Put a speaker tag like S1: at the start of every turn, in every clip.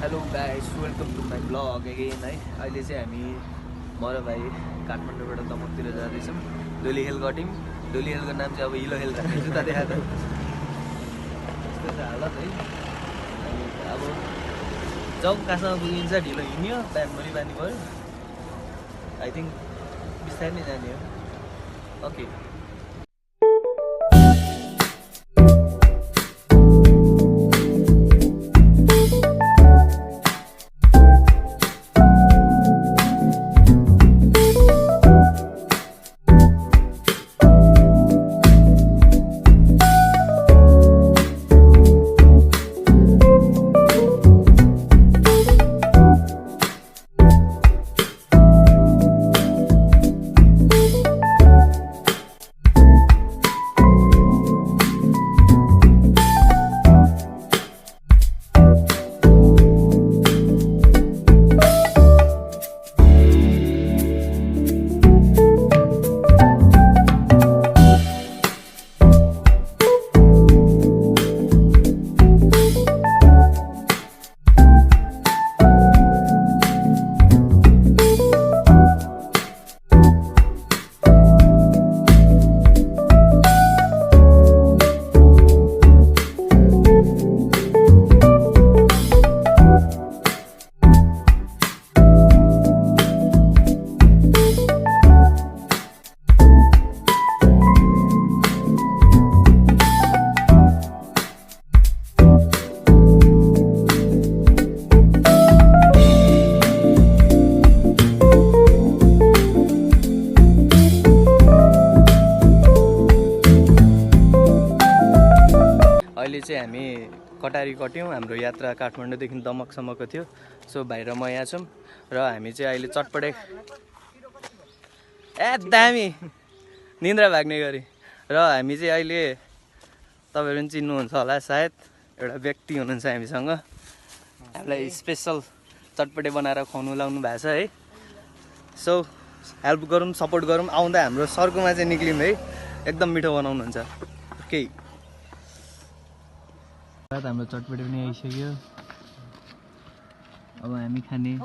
S1: Hello guys, welcome to my blog again है। अहिले चाहिँ हामी म र भाइ काठमाडौँबाट दमकतिर जाँदैछौँ। डोली हिल गट्यौँ। डोली हिलको नाम चाहिँ अब हिलो हिल राख्ने जुत्ता देखा त यस्तो छ हालत है। अब जाउँ कहाँसम्म पुगिन्छ। ढिलो हिँड्यो, ब्यागभरि बानी भयो। आई थिङ्क बिस्तारै नै जाने हो। ओके अहिले चाहिँ हामी कटारी कट्यौँ। हाम्रो यात्रा काठमाडौँदेखि दमकसम्मको थियो। सो भाइ र म यहाँ छौँ र हामी चाहिँ अहिले चटपटे दामी निन्द्रा भाग्ने गरी र हामी चाहिँ अहिले तपाईँहरू पनि चिन्नुहुन्छ होला सायद, एउटा व्यक्ति हुनुहुन्छ हामीसँग। हामीलाई स्पेसल चटपटे बनाएर खुवाउनु लाउनु भएको छ है। सो हेल्प गरौँ, सपोर्ट गरौँ। आउँदा हाम्रो सर्कुमा चाहिँ निक्ल्यौँ है। एकदम मिठो बनाउनुहुन्छ। ओके, हाम्रो चटपटे पनि आइसक्यो। अब हामी खाने।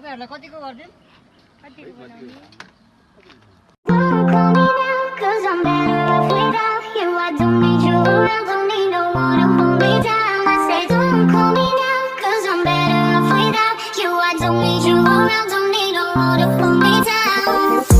S2: Don't need you around, don't need no one to hold me down.